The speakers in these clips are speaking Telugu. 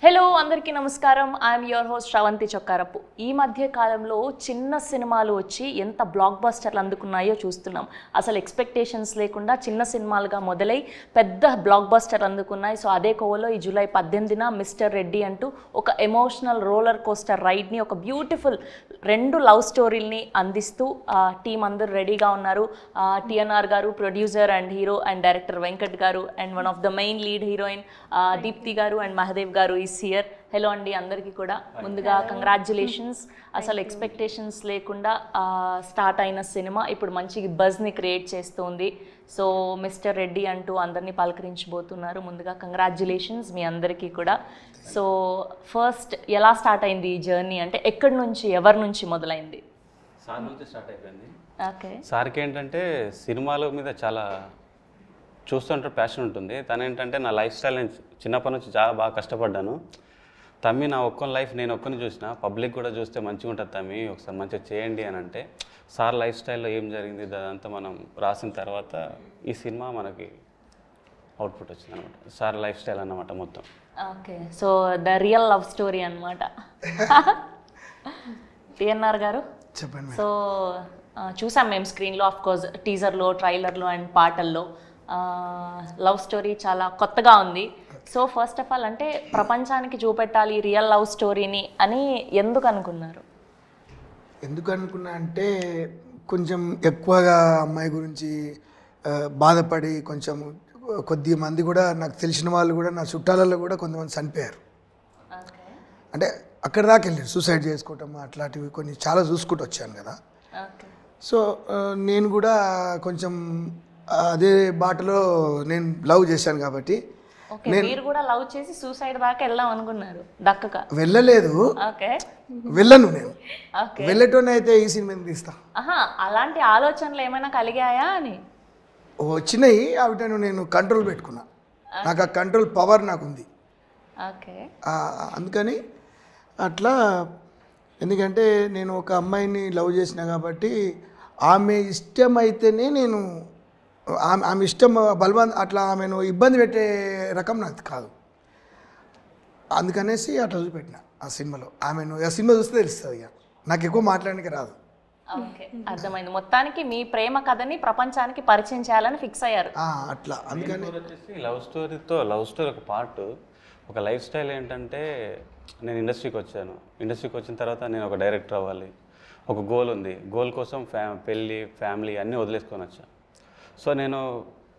హలో అందరికీ నమస్కారం. I'm your host Sravanthi Chokkarapu. ఈ మధ్య కాలంలో చిన్న సినిమాలు వచ్చి ఎంత బ్లాక్ బస్టర్లు అందుకున్నాయో చూస్తున్నాం. అసలు ఎక్స్పెక్టేషన్స్ లేకుండా చిన్న సినిమాలుగా మొదలై పెద్ద బ్లాక్ బస్టర్ అందుకున్నాయి. సో అదే కోవలో ఈ జూలై 18న మిస్టర్ రెడ్డి అంటూ ఒక ఎమోషనల్ రోలర్ కోస్టర్ రైడ్ని, ఒక బ్యూటిఫుల్ 2 లవ్ స్టోరీల్ని అందిస్తూ టీం అందరూ రెడీగా ఉన్నారు. టిఎన్ఆర్ గారు producer and hero and director Venkat గారు and one of the main lead heroine Deepthi గారు అండ్ మహదేవ్ గారు ఈస్ హియర్. హలో అండి అందరికీ కూడా. ముందుగా కంగ్రాచ్యులేషన్స్. అసలు ఎక్స్పెక్టేషన్స్ లేకుండా స్టార్ట్ అయిన సినిమా ఇప్పుడు మంచి బజ్ని క్రియేట్ చేస్తుంది. సో మిస్టర్ రెడ్డి అంటూ అందరినీ పలకరించబోతున్నారు. ముందుగా కంగ్రాచ్యులేషన్స్ మీ అందరికీ కూడా. సో ఫస్ట్ ఎలా స్టార్ట్ అయింది ఈ జర్నీ, అంటే ఎక్కడి నుంచి ఎవరి నుంచి మొదలైంది? సార్ నుంచి స్టార్ట్ అయిపోయింది. ఓకే. సార్కి ఏంటంటే సినిమాల మీద చాలా చూస్తుంటే ప్యాషన్ ఉంటుంది. తను ఏంటంటే నా లైఫ్ స్టైల్ నేను చిన్నప్పటి నుంచి చాలా బాగా కష్టపడ్డాను. తమ్మి నా ఒక్కని లైఫ్ నేను ఒక్కని చూసిన, పబ్లిక్ కూడా చూస్తే మంచిగా ఉంటుంది తమ్మి, ఒకసారి మంచిగా చేయండి అని అంటే, సార్ లైఫ్ స్టైల్లో ఏం జరిగింది అదంతా మనం రాసిన తర్వాత ఈ సినిమా మనకి అవుట్పుట్ వచ్చింది అనమాట. సార్ లైఫ్ స్టైల్ అన్నమాట మొత్తం. Okay. So the real love story అనమాట. టిఎన్ఆర్ గారు చెప్పండి. సో చూసాం మేము స్క్రీన్లో, ఆఫ్ కోర్స్ టీజర్లో, ట్రైలర్లో అండ్ పాటల్లో. లవ్ స్టోరీ చాలా కొత్తగా ఉంది. సో ఫస్ట్ ఆఫ్ ఆల్ అంటే ప్రపంచానికి చూపెట్టాలి రియల్ లవ్ స్టోరీని అని ఎందుకు అనుకున్నారు? ఎందుకు అనుకున్నా అంటే కొంచెం ఎక్కువగా అమ్మాయి గురించి బాధపడి కొంచెం కొద్ది మంది కూడా నాకు తెలిసిన వాళ్ళు కూడా నా చుట్టాలలో కూడా కొంతమంది చనిపోయారు. అంటే అక్కడ దాకా వెళ్ళారు, సూసైడ్ చేసుకోవటం అట్లాంటివి కొన్ని చాలా చూసుకుంటూ వచ్చాను కదా. సో నేను కూడా కొంచెం అదే బాటలో నేను లవ్ చేశాను కాబట్టి మీరు కూడా లవ్ చేసి సూసైడ్ దాకా వెళ్దాం అనుకున్నారు, దక్కక వెళ్ళలేదు. ఓకే. వెళ్ళను నేను. వెళ్ళటోనే అయితే ఈ సినిమా తీస్తా. అలాంటి ఆలోచనలు ఏమైనా కలిగాయా అని? వచ్చినాయి, అవిటను నేను కంట్రోల్ పెట్టుకున్నా. నాకు ఆ కంట్రోల్ పవర్ నాకు ఉంది. ఓకే. అందుకని అట్లా, ఎందుకంటే నేను ఒక అమ్మాయిని లవ్ చేసిన కాబట్టి ఆమె ఇష్టమైతేనే నేను, ఆమె ఇష్టం బలవంత అట్లా ఆమెను ఇబ్బంది పెట్టే రకం నాకు కాదు. అందుకనేసి అట్లా చూపెట్టిన ఆ సినిమాలో. ఆమెను ఆ సినిమా చూస్తే తెలుస్తుంది, ఇక నాకు ఎక్కువ మాట్లాడడానికి రాదు. ఓకే, అర్థమైంది. మొత్తానికి మీ ప్రేమ కథని ప్రపంచానికి పరిచయం చేయాలని ఫిక్స్ అయ్యారు అట్లా. అందుకని వచ్చేసి లవ్ స్టోరీ ఒక పార్ట్. ఒక లైఫ్ స్టైల్ ఏంటంటే, నేను ఇండస్ట్రీకి వచ్చాను. ఇండస్ట్రీకి వచ్చిన తర్వాత నేను ఒక డైరెక్టర్ అవ్వాలి, ఒక గోల్ ఉంది. గోల్ కోసం పెళ్ళి, ఫ్యామిలీ అన్నీ వదిలేసుకొని వచ్చాను. సో నేను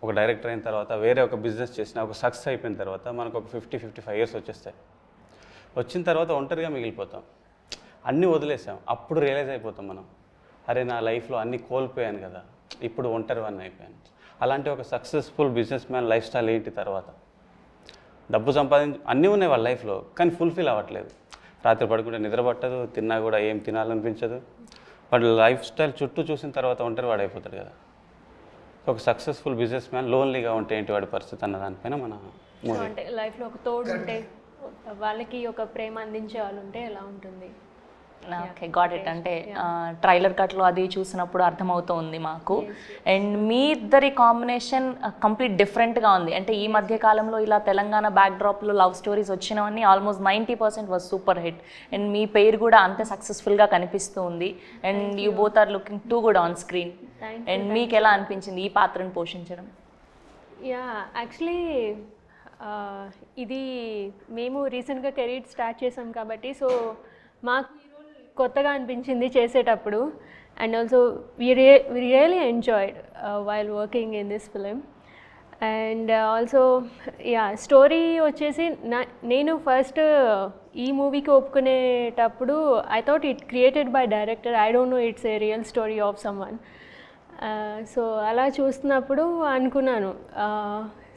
ఒక డైరెక్టర్ అయిన తర్వాత వేరే ఒక బిజినెస్ చేసిన, ఒక సక్సెస్ అయిపోయిన తర్వాత మనకు ఒక 50-55 ఇయర్స్ వచ్చేస్తాయి. వచ్చిన తర్వాత ఒంటరిగా మిగిలిపోతాం, అన్నీ వదిలేసాం. అప్పుడు రియలైజ్ అయిపోతాం మనం, అరే నా లైఫ్లో అన్నీ కోల్పోయాను కదా, ఇప్పుడు ఒంటరివన్నీ అయిపోయాను. అలాంటి ఒక successful business man life style ఏంటి? తర్వాత డబ్బు అన్నీ ఉన్నాయి వాళ్ళ లైఫ్లో, కానీ ఫుల్ఫిల్ అవ్వట్లేదు. రాత్రి పడుకుంటే నిద్ర పట్టదు, తిన్నా కూడా ఏం తినాలనిపించదు. వాడు లైఫ్ స్టైల్ చుట్టూ చూసిన తర్వాత ఒంటరి వాడు అయిపోతాడు కదా. ఒక సక్సెస్ఫుల్ బిజినెస్ మ్యాన్ లోన్లీగా ఉంటే ఏంటి వాడి పరిస్థితి అన్న దానిపైన మన మూవీ. అంటే లైఫ్లో ఒక తోడు ఉంటే, వాళ్ళకి ఒక ప్రేమ అందించే వాళ్ళు ఉంటే ఎలా ఉంటుంది? Okay, got it. అంటే ట్రైలర్ కట్లో అది చూసినప్పుడు అర్థమవుతోంది మాకు. అండ్ మీ ఇద్దరి కాంబినేషన్ కంప్లీట్ డిఫరెంట్గా ఉంది. అంటే ఈ మధ్య కాలంలో ఇలా తెలంగాణ బ్యాక్డ్రాప్లో లవ్ స్టోరీస్ వచ్చినవన్నీ almost 90% was super hit. And మీ పేరు కూడా అంతే సక్సెస్ఫుల్గా కనిపిస్తూ ఉంది. And you both are looking too good on screen. And మీకు ఎలా అనిపించింది ఈ పాత్రను పోషించడం? యాక్చువల్లీ ఇది మేము రీసెంట్గా కెరీర్ స్టార్ట్ చేసాం కాబట్టి, సో మాకు కొత్తగా అనిపించింది చేసేటప్పుడు. And also we really enjoyed while working in this film. And also story వచ్చేసి నేను ఫస్ట్ ఈ మూవీకి ఒప్పుకునేటప్పుడు I thought it created by director, I don't know it's a real story of someone. So అలా చూస్తున్నప్పుడు అనుకున్నాను,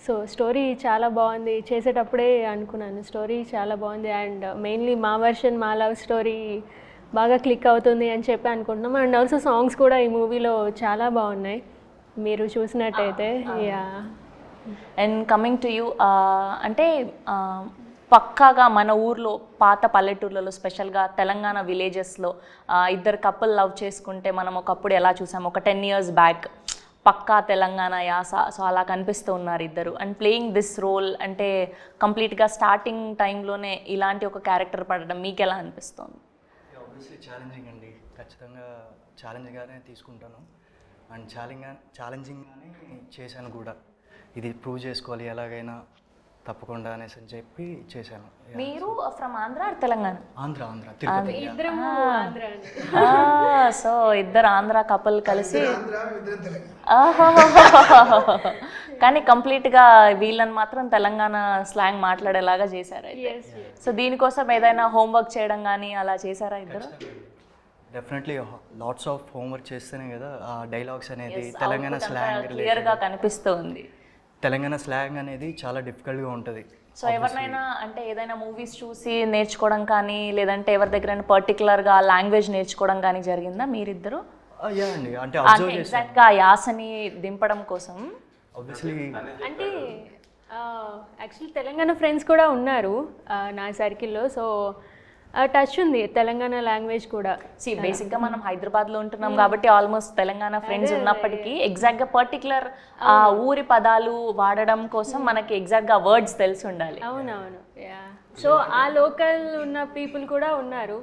సో స్టోరీ చాలా బాగుంది. చేసేటప్పుడే అనుకున్నాను స్టోరీ చాలా బాగుంది, అండ్ మెయిన్లీ మా వర్షన్, మా లవ్ స్టోరీ బాగా క్లిక్ అవుతుంది అని చెప్పి అనుకుంటున్నాం. అండ్ ఆల్సో సాంగ్స్ కూడా ఈ మూవీలో చాలా బాగున్నాయి మీరు చూసినట్టయితే. అండ్ కమింగ్ టు యూ, అంటే పక్కాగా మన ఊర్లో పాత పల్లెటూర్లలో, స్పెషల్గా తెలంగాణ విలేజెస్లో ఇద్దరు కపుల్ లవ్ చేసుకుంటే మనం ఒకప్పుడు ఎలా చూసాము, ఒక 10 years బ్యాక్ పక్కా తెలంగాణ యాస, సో అలా కనిపిస్తూ ఉన్నారు ఇద్దరు. అండ్ ప్లేయింగ్ దిస్ రోల్ అంటే కంప్లీట్గా స్టార్టింగ్ టైంలోనే ఇలాంటి ఒక క్యారెక్టర్ పడడం మీకు ఎలా అనిపిస్తుంది? ఆబ్వియస్లీ ఛాలెంజింగ్ అండి, ఖచ్చితంగా ఛాలెంజ్గానే తీసుకుంటాను. అండ్ ఛాలెంజింగ్గానే చేశాను కూడా. ఇది ప్రూవ్ చేసుకోవాలి ఎలాగైనా తప్పకుండా అనేసి అని చెప్పి చేశాను. మీరు ఫ్రమ్ ఆంధ్ర ఆర్ తెలంగాణ? ఆంధ్ర తిరుపతి. ఇద్దరము ఆంధ్ర అండి. సో ఇద్దరు ఆంధ్ర కపుల్ కలిసి కానీ కంప్లీట్గా వీళ్ళని మాత్రం తెలంగాణ స్లాంగ్ మాట్లాడేలాగా చేశారు. సో దీనికోసం ఏదైనా హోంవర్క్ చేయడం కానీ అలా చేశారా ఇద్దరు? డెఫినెట్లీ లాట్స్ ఆఫ్ హోంవర్క్ చేస్తేనే కదా ఆ డైలాగ్స్ అనేది తెలంగాణ స్లాంగ్ క్లియర్గా కనిపిస్తుంది. తెలంగాణ స్లాంగ్ అనేది చాలా డిఫికల్ట్గా ఉంటుంది. సో ఎవరినైనా అంటే ఏదైనా మూవీస్ చూసి నేర్చుకోవడం కానీ లేదంటే ఎవరి దగ్గర పర్టికులర్గా లాంగ్వేజ్ నేర్చుకోవడం కానీ జరిగిందా మీరిద్దరు? యా అండి, అంటే అంటే ఎగ్జాక్ట్గా ఆ యాసని దింపడం కోసం. ఆబ్వియస్లీ అంటే యాక్చువల్లీ తెలంగాణ ఫ్రెండ్స్ కూడా ఉన్నారు నా సర్కిల్లో. సో టచ్ ఉంది తెలంగాణ లాంగ్వేజ్ కూడా. బేసిక్గా మనం హైదరాబాద్లో ఉంటున్నాం కాబట్టి ఆల్మోస్ట్ తెలంగాణ ఫ్రెండ్స్ ఉన్నప్పటికీ ఎగ్జాక్ట్గా పర్టికులర్ ఆ ఊరి పదాలు వాడడం కోసం మనకి ఎగ్జాక్ట్గా వర్డ్స్ తెలిసి ఉండాలి. అవునవును, యా. సో ఆ లోకల్ ఉన్న పీపుల్ కూడా ఉన్నారు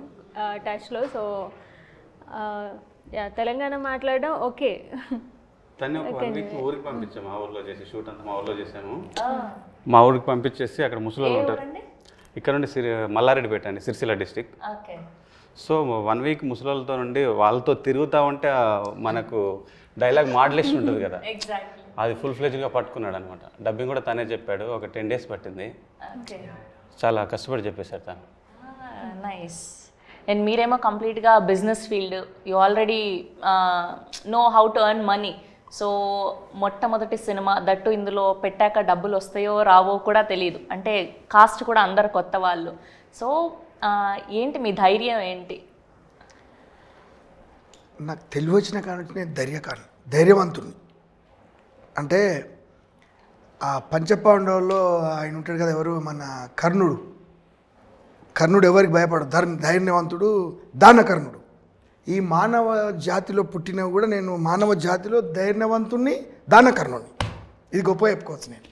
టచ్లో. సో యా, తెలంగాణ మాట్లాడడం ఓకే. తను ఒక 1 వీక్ ఊరికి పంపించాము, మా ఊర్లో చేసి షూట్ అంతా మా ఊర్లో చేసాము. మా ఊరికి పంపించేసి అక్కడ ముసలోళ్ళు ఉంటారు, ఇక్కడ నుండి మల్లారెడ్డిపేట అండి, సిరిసిల్ల డిస్ట్రిక్ట్. సో 1 వీక్ ముసలోళ్ళతో నుండి వాళ్ళతో తిరుగుతూ ఉంటే మనకు డైలాగ్ మాడ్యులేషన్ ఉంటుంది కదా, అది ఫుల్ ఫ్లెజ్డ్గా పట్టుకున్నాడు అనమాట. డబ్బింగ్ కూడా తనే చెప్పాడు, ఒక 10 days పట్టింది. చాలా కష్టపడి చెప్పేశారు తను. నైస్. అండ్ మీరేమో కంప్లీట్గా business field, you already know how to earn money. So మొట్టమొదటి సినిమా దట్టు ఇందులో పెట్టాక డబ్బులు వస్తాయో రావో కూడా తెలియదు, అంటే కాస్ట్ కూడా అందరు కొత్త వాళ్ళు. సో ఏంటి మీ ధైర్యం ఏంటి? నాకు తెలివి వచ్చిన కానుంచి నేను ధైర్యవంతుని. అంటే ఆ పంచపాండవుల్లో ఆయన ఉంటాడు కదా, ఎవరు మన కర్ణుడు ఎవరికి భయపడదు, ధైర్యవంతుడు దానకర్ణుడు. ఈ మానవ జాతిలో పుట్టినవి కూడా నేను మానవ జాతిలో ధైర్యవంతుణ్ణి, దానకర్ణుడిని. ఇది గొప్ప చెప్పుకోవచ్చు నేను,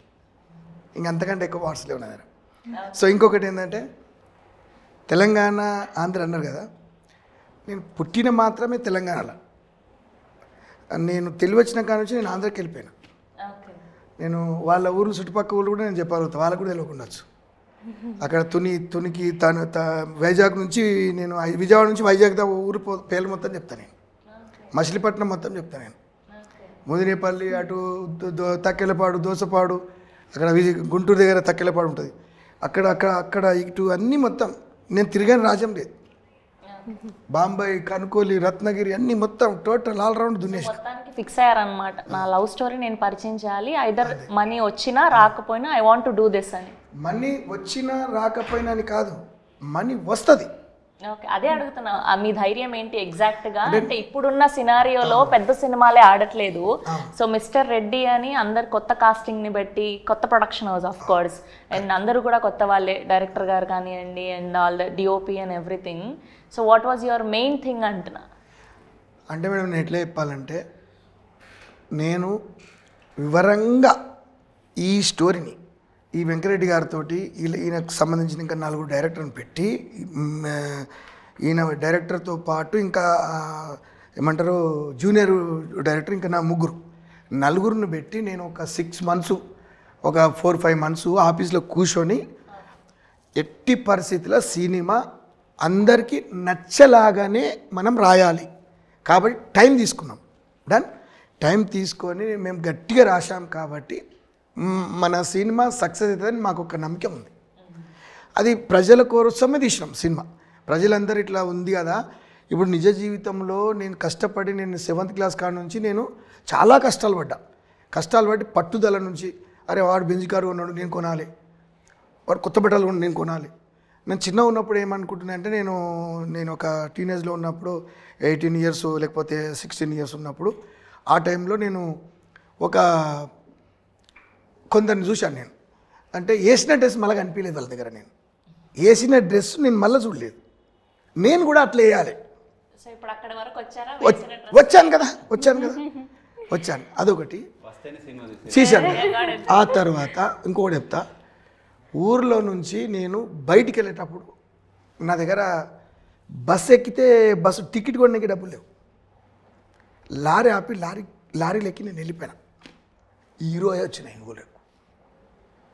ఇంకంతకంటే ఎక్కువ వాట్స్ లేవు నా దగ్గర. సో ఇంకొకటి ఏంటంటే తెలంగాణ ఆంధ్ర అన్నారు కదా, నేను పుట్టిన మాత్రమే తెలంగాణలో. నేను తెలివి వచ్చిన కాడ నుంచి నేను ఆంధ్రాకి వెళ్ళిపోయాను. నేను వాళ్ళ ఊరు చుట్టుపక్కల ఊళ్ళు కూడా నేను చెప్పగలుగుతాను, వాళ్ళకు కూడా తెలియకుండొచ్చు. అక్కడ తునికి వైజాగ్ నుంచి నేను విజయవాడ నుంచి వైజాగ్ దా ఊరు పేర్లు మొత్తం చెప్తాను నేను, మచిలీపట్నం మొత్తం చెప్తాను నేను, ముదినేపల్లి అటు తక్కెలపాడు, దోసపాడు, అక్కడ గుంటూరు దగ్గర తక్కెలపాడు ఉంటుంది, అక్కడ ఇటు అన్నీ మొత్తం నేను తిరిగాను. రాజ్యం లేదు, బాంబాయి, కనుకోలి, రత్నగిరి అన్నీ మొత్తం టోటల్ ఆల్రౌండ్ దున్నేసి మొత్తానికి ఫిక్స్ అయ్యారనమాట, నా లవ్ స్టోరీ నేను పరిచయం చేయాలి, ఐదర్ మనీ వచ్చినా రాకపోయినా I want to do this అని. మనీ వచ్చినా రాకపోయినా అని కాదు, మనీ వస్తుంది. ఓకే, అదే అడుగుతున్నా, మీ ధైర్యం ఏంటి ఎగ్జాక్ట్గా? అంటే ఇప్పుడున్న సినారియోలో పెద్ద సినిమాలే ఆడట్లేదు. సో మిస్టర్ రెడ్డి అని అందరు కొత్త కాస్టింగ్ని బట్టి, కొత్త production house of course, and అందరూ కూడా కొత్త వాళ్ళే, డైరెక్టర్ గారు కానివ్వండి and all the DOP and everything. So what was your main thing అంటున్నా? అంటే మేడం నేను ఎట్లా చెప్పాలంటే, నేను వివరంగా ఈ స్టోరీని ఈ వెంకరెడ్డి గారితో ఈయనకు సంబంధించిన ఇంకా 4 డైరెక్టర్ని పెట్టి, ఈయన డైరెక్టర్తో పాటు ఇంకా ఏమంటారు జూనియర్ డైరెక్టర్ ఇంకా నా 4 పెట్టి నేను ఒక 6 months, ఒక 4-5 months ఆఫీస్లో కూర్చొని ఎట్టి పరిస్థితిలో సినిమా అందరికీ నచ్చలాగానే మనం రాయాలి కాబట్టి టైం తీసుకున్నాం. టైం తీసుకొని మేము గట్టిగా రాశాం కాబట్టి మన సినిమా సక్సెస్ అవుతుందని మాకు ఒక నమ్మకం ఉంది. అది ప్రజల కోసమే తీసినాం సినిమా. ప్రజలందరూ ఇట్లా ఉంది కదా, ఇప్పుడు నిజ జీవితంలో నేను కష్టపడి, నేను 7th class కాడ నుంచి నేను చాలా కష్టాలు పడి పట్టుదల నుంచి, అరే వాడు బెంజ్ కారు కొన్నాడు నేను కొనాలి, వాడు కొత్త బట్టలు కొన్నాడు నేను కొనాలి. నేను చిన్న ఉన్నప్పుడు ఏమనుకుంటున్నా అంటే, నేను ఒక టీనేజ్లో ఉన్నప్పుడు 18 years లేకపోతే 16 years ఉన్నప్పుడు, ఆ టైంలో నేను ఒక కొందరిని చూశాను. నేను అంటే వేసిన డ్రెస్ మళ్ళీ కనిపించలేదు వాళ్ళ దగ్గర, నేను వేసిన డ్రెస్ నేను మళ్ళీ చూడలేదు, నేను కూడా అట్లా వేయాలి. సో ఇప్పుడు అక్కడ వరకు వచ్చారా? వచ్చాను కదా. వచ్చాను, అదొకటి వస్తేనే సినిమా చేశాను. ఆ తర్వాత ఇంకొకటి చెప్తా, ఊర్లో నుంచి నేను బయటికి వెళ్ళేటప్పుడు నా దగ్గర బస్సు ఎక్కితే బస్సు టికెట్ కొనడానికి డబ్బులు లేవు. లారీ ఆపి లారీలు ఎక్కి నేను వెళ్ళిపోయాను. హీరో అయ్యి వచ్చినాయి ఊళ్ళో,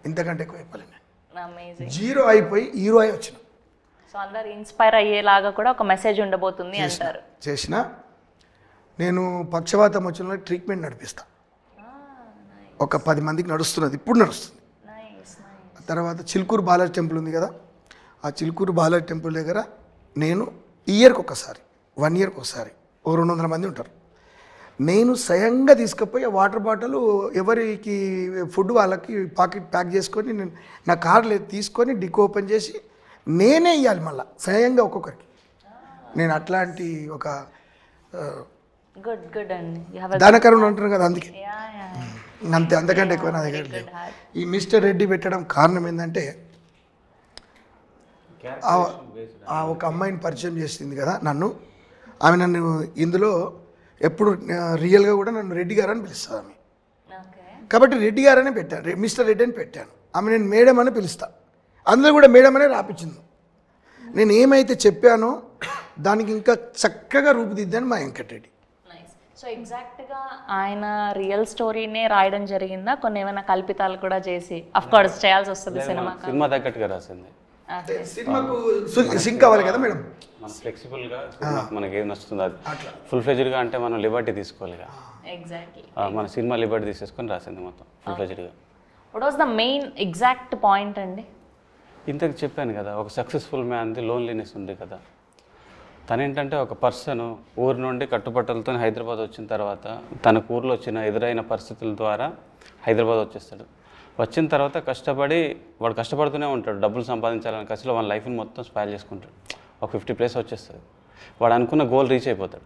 ఇంతకంటే ఎక్కువ చెప్పలేను. అమేజింగ్. జీరో అయిపోయి హీరో అయ్యి వచ్చిన. సో అందరు ఇన్స్పైర్ అయ్యేలాగా కూడా ఒక మెసేజ్ ఉండబోతుంది అంటారు. చేసిన నేను పక్షవాతం వచ్చిన ట్రీట్మెంట్ నడిపిస్తా. ఒక 10 మందికి నడుస్తున్నది, ఇప్పుడు నడుస్తుంది. తర్వాత చిలుకూరు బాలాజీ టెంపుల్ ఉంది కదా, ఆ చిలుకూరు బాలాజీ టెంపుల్ దగ్గర నేను ఇయర్కి ఒకసారి 1 ఇయర్కి ఒకసారి 200 మంది ఉంటారు. నేను స్వయంగా తీసుకుపోయి ఆ వాటర్ బాటిల్ ఎవరికి ఫుడ్ వాళ్ళకి పాకెట్ ప్యాక్ చేసుకొని నేను నా కార్లో తీసుకొని డిక్ ఓపెన్ చేసి నేనే ఇవ్వాలి మళ్ళీ స్వయంగా ఒక్కొక్కరికి. నేను అట్లాంటి ఒక గుడ్ అండి. దానకరుణ అంటారు కదా, అందుకే అంతకంటే ఎక్కువ నా దగ్గర లేవు. ఈ మిస్టర్ రెడ్డి పెట్టడం కారణం ఏంటంటే ఆ ఒక అమ్మాయిని పరిచయం చేసింది కదా నన్ను, ఆమె నన్ను ఇందులో ఎప్పుడు రియల్గా కూడా నన్ను రెడ్డి గారు అని పిలుస్తుంది ఆమె. కాబట్టి రెడ్డి గారనే పెట్టాను, మిస్టర్ రెడ్డి అని పెట్టాను. ఆమె నేను మేడం అని పిలుస్తా, అందులో కూడా మేడం అనే రాపించింది. నేను ఏమైతే చెప్పానో దానికి ఇంకా చక్కగా రూపుదిద్దాను మా వెంకటరెడ్డి. సో ఎగ్జాక్ట్గా ఆయన రియల్ స్టోరీనే రాయడం జరిగిందా, కొన్ని ఏమైనా కల్పితాలు కూడా చేసి అఫ్ కోర్స్ చేయాల్సి వస్తుంది సినిమా తగ్గట్టుగా రాసింది. సినిమాకు సింక్ అవ్వాలి కదా మేడం, మనం ఫ్లెక్సిబుల్గా మనకి ఏది నచ్చుతుంది అది ఫుల్ ఫ్లెజ్డ్గా అంటే మనం లిబర్టీ తీసుకోవాలి. ఎగ్జాక్ట్లీ మన సినిమా లిబర్టీ తీసేసుకొని రాసింది మొత్తం ఫుల్ ఫ్లెజ్డ్గా. What was the main exact point అండి? ఇంతకు చెప్పాను కదా, ఒక సక్సెస్ఫుల్ మ్యాన్ది లోన్లీనెస్ ఉంది కదా. తనేంటంటే ఒక పర్సన్ ఊరి నుండి కట్టుబట్టలతో హైదరాబాద్ వచ్చిన తర్వాత తనకు ఊర్లో వచ్చిన ఎదురైన పరిస్థితుల ద్వారా హైదరాబాద్ వచ్చేస్తాడు. వచ్చిన తర్వాత వాడు కష్టపడుతూనే ఉంటాడు, డబ్బులు సంపాదించాలని కసిలో వాళ్ళ లైఫ్ని మొత్తం స్పాయిల్ చేసుకుంటాడు. ఒక 50 ప్లేస్ వచ్చేస్తుంది, వాడు అనుకున్న గోల్ రీచ్ అయిపోతాడు.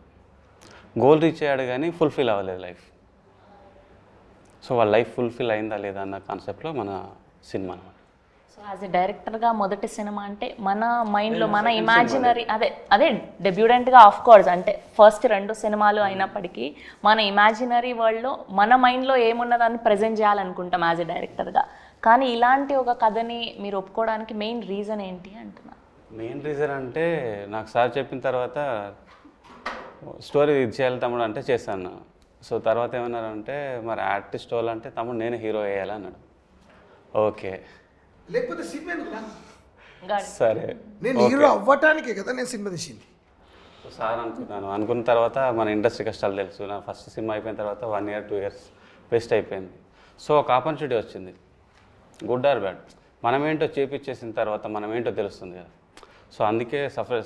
గోల్ రీచ్ అయ్యాడు కానీ ఫుల్ఫిల్ అవ్వలేదు లైఫ్. సో వాళ్ళ లైఫ్ ఫుల్ఫిల్ అయిందా లేదా అన్న కాన్సెప్ట్లో మన సినిమా అనమాట. సో యాజ్ ఎ డైరెక్టర్గా మొదటి సినిమా అంటే మన మైండ్లో మన ఇమాజినరీ అదే డెబ్యూటెంట్గా ఆఫ్ కోర్స్ అంటే ఫస్ట్ 2 సినిమాలు అయినప్పటికీ మన ఇమాజినరీ వరల్డ్లో మన మైండ్లో ఏమున్నదాన్ని ప్రజెంట్ చేయాలనుకుంటాం యాజ్ ఎ డైరెక్టర్గా. కానీ ఇలాంటి ఒక కథని మీరు ఒప్పుకోవడానికి మెయిన్ రీజన్ ఏంటి అంటున్నా? మెయిన్ రీజన్ అంటే నాకు సార్ చెప్పిన తర్వాత స్టోరీ ఇది చేయాలి తమ్ముడు అంటే చేశాను. సో తర్వాత ఏమన్నారంటే మరి ఆర్టిస్ట్ వాళ్ళు అంటే తమ్ముడు నేను హీరో వేయాలి అన్నాడు. ఓకే లేకపోతే సినిమా సరే నేను హీరో అవ్వటానికే కదా నేను సినిమా తీసింది. సార్ అనుకున్న తర్వాత మన ఇండస్ట్రీ కష్టాలు తెలుసు. నా ఫస్ట్ సినిమా అయిపోయిన తర్వాత 1 year 2 years వేస్ట్ అయిపోయింది. సో ఒక ఆపర్చునిటీ వచ్చింది, గుడ్ ఆర్ బ్యాడ్. మనమేంటో చేపించేసిన తర్వాత మనమేంటో తెలుస్తుంది కదా. సో అందుకే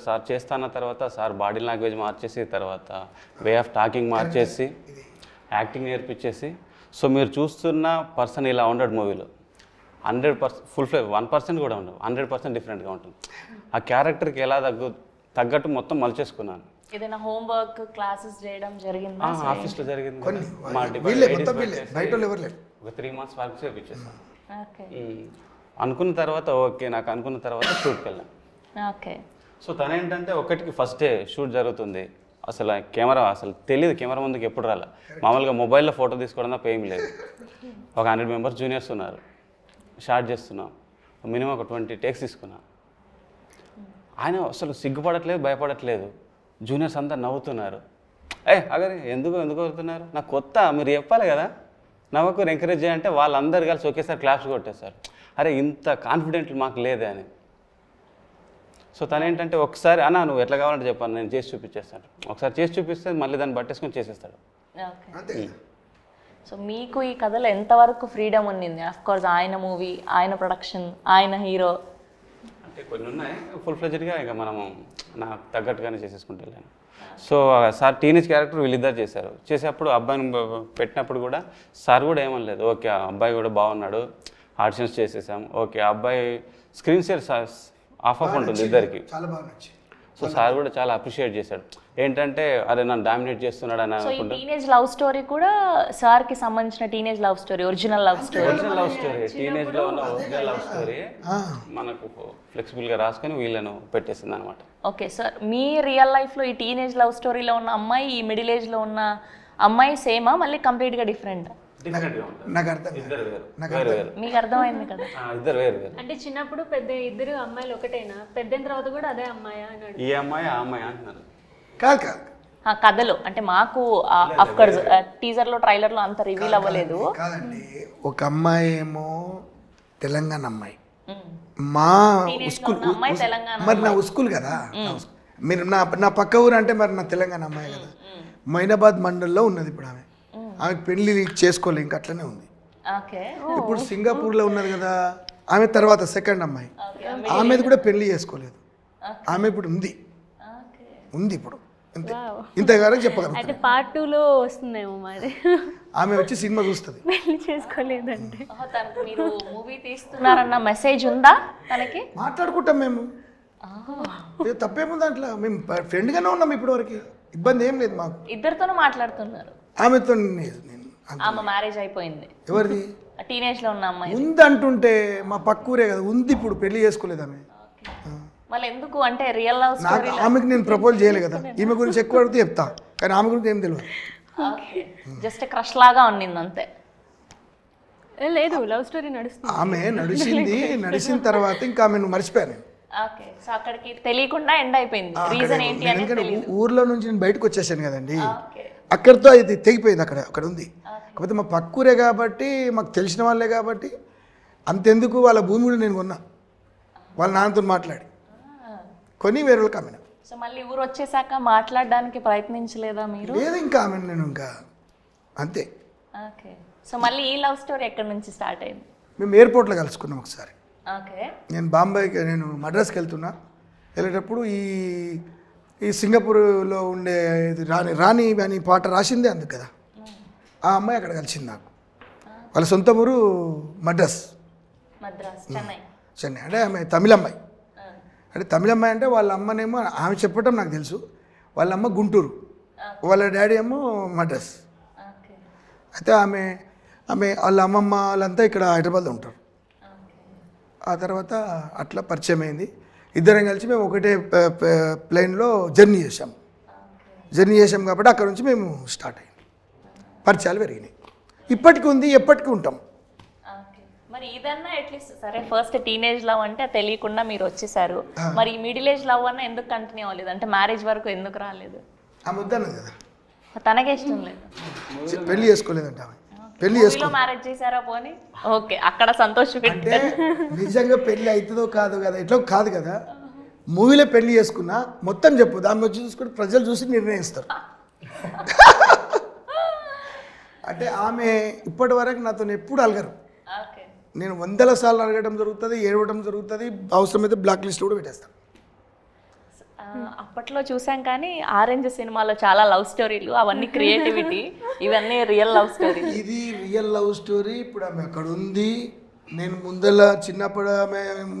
సార్ చేస్తాన్న తర్వాత సార్ బాడీ లాంగ్వేజ్ మార్చేసి తర్వాత వే ఆఫ్ టాకింగ్ మార్చేసి యాక్టింగ్ నేర్పించేసి సో మీరు చూస్తున్న పర్సన్ ఇలా ఉండడు మూవీలో 100% ఫుల్ ఫ్లేవ్ 1% కూడా ఉండవు, 100% డిఫరెంట్గా ఉంటుంది. ఆ క్యారెక్టర్కి ఎలా తగ్గట్టు మొత్తం మలిచేసుకున్నాను. ఏదైనా హోంవర్క్ క్లాసెస్ చేయడం జరిగిందా? ఆఫీస్లో జరిగింది, ఒక 3 months వర్క్ చేయించేస్తాను. అనుకున్న తర్వాత ఓకే నాకు అనుకున్న తర్వాత షూట్కి వెళ్ళాను. ఓకే. సో తనేంటంటే ఒకటికి ఫస్ట్ డే షూట్ జరుగుతుంది, అసలు కెమెరా అసలు తెలియదు, కెమెరా ముందుకు ఎప్పుడు రాలే. మామూలుగా మొబైల్లో ఫోటో తీసుకోవడం తప్ప ఏం లేదు. ఒక 100 members జూనియర్స్ ఉన్నారు, షార్ట్ చేస్తున్నాం, మినిమం ఒక 20 takes తీసుకున్నా. ఆయన అసలు సిగ్గుపడట్లేదు, భయపడట్లేదు. జూనియర్స్ అంతా నవ్వుతున్నారు. అగరే ఎందుకు అవుతున్నారు, నాకు కొత్త మీరు చెప్పాలి కదా, నవ్వకు ఎంకరేజ్ చేయాలంటే వాళ్ళందరూ కలిసి ఒకేసారి క్లాప్స్ కొట్టేశారు. అరే ఇంత కాన్ఫిడెంట్ మాకు లేదే అని. సో తనేంటంటే ఒకసారి అన్నా నువ్వు ఎట్లా కావాలంటే చెప్పాను, నేను చేసి చూపించేస్తాను. ఒకసారి చేసి చూపిస్తే మళ్ళీ దాన్ని పట్టేసుకొని చేసేస్తాడు. సో మీకు ఈ కథలో ఎంతవరకు ఫ్రీడమ్ ఉండింది? ఆఫ్ కోర్స్ ఆయన మూవీ, ఆయన ప్రొడక్షన్, ఆయన హీరో అంటే కొన్ని ఉన్నాయి ఫుల్ ఫ్లెజ్డ్గా ఇక మనము నాకు తగ్గట్టుగానే చేసేసుకుంటూ వెళ్ళాను. సో సార్ టీనేజ్ క్యారెక్టర్ వీళ్ళిద్దరు చేశారు. చేసేటప్పుడు అబ్బాయిని పెట్టినప్పుడు కూడా సార్ కూడా ఏమనలేదు, ఓకే ఆ అబ్బాయి కూడా బాగున్నాడు, ఆడిషన్స్ చేసేసాం, ఓకే ఆ అబ్బాయి స్క్రీన్ షేర్ ఆఫ్ ఉంటుంది ఇద్దరికి. సో సార్ కూడా చాలా అప్రిషియేట్ చేశాడు. ఏంటంటే అరే నన్ను డామినేట్ చేస్తున్నాడు అని అనుకుంటా. టీనేజ్ లవ్ స్టోరీ కూడా సార్ కి సంబంధించిన teenage love story, original love story, teenage లో ఉన్న ఒరిజినల్ లవ్ స్టోరీ మనకు ఫ్లెక్సిబుల్ గా రాసుకొని వీళ్ళను పెట్టేసింది అనమాట. ఓకే సార్, మీ రియల్ లైఫ్ లో ఈ టీనేజ్ లవ్ స్టోరీలో ఉన్న అమ్మాయి ఈ మిడిల్ ఏజ్ లో ఉన్న అమ్మాయి సేమా మళ్ళీ కంప్లీట్గా డిఫరెంట్? డిఫరెంట్గా ఉంటుంది. నాకు అర్థం కాదు. ఇద్దరు వేరు నాకు వేరు వేరు మీకు అర్థమైంది కదా? ఇద్దరు వేరు వేరు. అంటే చిన్నప్పుడు పెద్ద ఇద్దరు అమ్మాయిలు ఒకటేనా, పెద్దయిన తర్వాత కూడా అదే అమ్మాయా అని అడుగు. ఈ అమ్మాయి ఆ అమ్మాయి అంటున్నారు. కాదు కాదు కథలో అంటే మాకు అఫ్కోర్స్ టీజర్లో ట్రైలర్లో అంత రివీల్ అవ్వలేదు. కాదండి, ఒక అమ్మాయి ఏమో తెలంగాణ అమ్మాయి, మ్మ్. మా Teenage లో ఉస్కూల్ ఉన్న అమ్మాయి తెలంగాణ మరి నా ఉస్కూల్ కదా, మీరు నా పక్క ఊరు అంటే మరి నా తెలంగాణ అమ్మాయి కదా. మైనాబాద్ మండల్లో ఉన్నది ఇప్పుడు ఆమె. ఆమెకు పెళ్లి చేసుకోలేదు, ఇంకా అట్లనే ఉంది. ఓకే ఇప్పుడు సింగపూర్లో ఉన్నది కదా ఆమె. తర్వాత సెకండ్ అమ్మాయి, ఆమెది కూడా పెళ్లి చేసుకోలేదు. ఆమె ఇప్పుడు ఉంది ఇప్పుడు అంతే. ఇంతగానే చెప్పగలను. అయితే పార్ట్ 2లో వస్తుందేమో మరి. ఆమె వచ్చి సినిమా చూస్తుంది. పెళ్లి చేసుకోలేదంటే తనకు మీరు మూవీ తీస్తున్నారన్న మెసేజ్ ఉందా తనకి? మాట్లాడుకుంటాం మేము, తప్పేముంది దాంట్లో. మేము ఫ్రెండ్గానే ఉన్నాం ఇప్పటి వరకు, ఇబ్బంది ఏం లేదు మాకు. ఇద్దరితోనూ మాట్లాడుతున్నారు. ఆమెతో నేను ఆమె మ్యారేజ్ అయిపోయింది. ఎవరిది టీనేజ్ లో ఉన్న అమ్మాయి ఉంది అంటుంటే మా పక్కూరే కదా ఉంది, ఇప్పుడు పెళ్లి చేసుకోలేదు ఆమె. మళ్ళీ ఎందుకు అంటే రియల్ లవ్ నాకు స్టోరీ ఆమెకి నేను ప్రపోజ్ చేయలేదు కదా. ఈమె గురించి ఎక్కువ అడిగితే చెప్తా, కానీ ఆమె గురించి ఏం తెలియదు. జస్ట్ క్రష్ లాగా ఉండింది అంతే. లేదు, లవ్ స్టోరీ నడుస్తుంది. ఆమె నడిచిన తర్వాత ఇంకా ఆమెను మర్చిపోయాను. ఓకే సో అక్కడికి తెలియకుండా ఎండ్ అయిపోయింది. రీజన్ ఏంటి అనేది ఎందుకంటే ఊర్లో నుంచి నేను బయటకు వచ్చేసాను కదండి, ఓకే అక్కడితో అది తెగిపోయింది. అక్కడ ఉంది. కాకపోతే మా పక్కూరే కాబట్టి, మాకు తెలిసిన వాళ్ళే కాబట్టి, అంతెందుకు వాళ్ళ భూమి కూడా నేను కొన్నా, వాళ్ళ నాన్నతో మాట్లాడి కొని వేరే వాళ్ళకి అమ్మిన. సో మళ్ళీ ఊరు వచ్చేసాక మాట్లాడడానికి ప్రయత్నించలేదా మీరు? లేదు, ఇంకా ఆమె నేను ఇంకా అంతే. ఓకే సో మళ్ళీ ఈ లవ్ స్టోరీ ఎక్కడి నుంచి స్టార్ట్ అయింది? మేము ఎయిర్పోర్ట్లో కలుసుకున్నాం ఒకసారి. ఓకే నేను బాంబేకి, నేను మద్రాస్కి వెళ్తున్నా. వెళ్ళేటప్పుడు ఈ సింగపూర్లో ఉండే రాణి అని పాట రాసిందే అందుకు కదా, ఆ అమ్మాయి అక్కడ కలిసింది నాకు. వాళ్ళ సొంత ఊరు మద్రాస్, చెన్నై. అంటే ఆమె తమిళ అమ్మాయి. అంటే తమిళ అమ్మాయి అంటే వాళ్ళ అమ్మనేమో, ఆమె చెప్పటం నాకు తెలుసు, వాళ్ళ అమ్మ గుంటూరు, వాళ్ళ డాడీ ఏమో మద్రాస్. అయితే ఆమె వాళ్ళ అమ్మమ్మ వాళ్ళంతా ఇక్కడ హైదరాబాద్లో ఉంటారు. ఆ తర్వాత అట్లా పరిచయం అయింది. ఇద్దరం కలిసి మేము ఒకటే ప్లేన్లో జర్నీ చేసాం కాబట్టి అక్కడ నుంచి మేము స్టార్ట్ అయ్యాం. పరిచయాలు పెరిగినాయి. ఇప్పటికీ ఉంది, ఎప్పటికీ ఉంటాం. మరి ఇదన్నా అట్లీస్ట్ సరే, ఫస్ట్ టీనేజ్ లవ్ అంటే తెలియకుండా మీరు వచ్చేసారు. మరి మిడిల్ ఏజ్ లవ్ అన్నా ఎందుకు కంటిన్యూ అవ్వలేదు? అంటే మ్యారేజ్ వరకు ఎందుకు రాలేదు? ఆమె వద్దన్నది కదా, తనకే ఇష్టం లేదు, పెళ్లి చేసుకోలేదంట ఆమె. పెళ్లి మ్యారేజ్ చేశారా పోనీ? ఓకే అక్కడ సంతోషం. అంటే నిజంగా పెళ్లి అవుతుందో కాదు కదా, ఎట్లా కాదు కదా. మూవీలో పెళ్లి చేసుకున్నా మొత్తం చెప్పు, దాన్ని వచ్చి చూసుకుంటే ప్రజలు చూసి నిర్ణయిస్తారు. అంటే ఆమె ఇప్పటి వరకు నాతో ఎప్పుడు అలగరు. నేను 100 సార్లు అడగడం జరుగుతుంది, ఏడవడం జరుగుతుంది, అవసరమైతే బ్లాక్ లిస్ట్ కూడా పెట్టేస్తాను. అప్పట్లో చూసాం కానీ ఆరెంజ్ సినిమాలో చాలా లవ్ స్టోరీలు, అవన్నీ క్రియేటివిటీ, ఇవన్నీ రియల్ లవ్ స్టోరీ. ఇది రియల్ లవ్ స్టోరీ. ఇప్పుడు ఆమె అక్కడ ఉంది, నేను ముందల చిన్నప్పుడు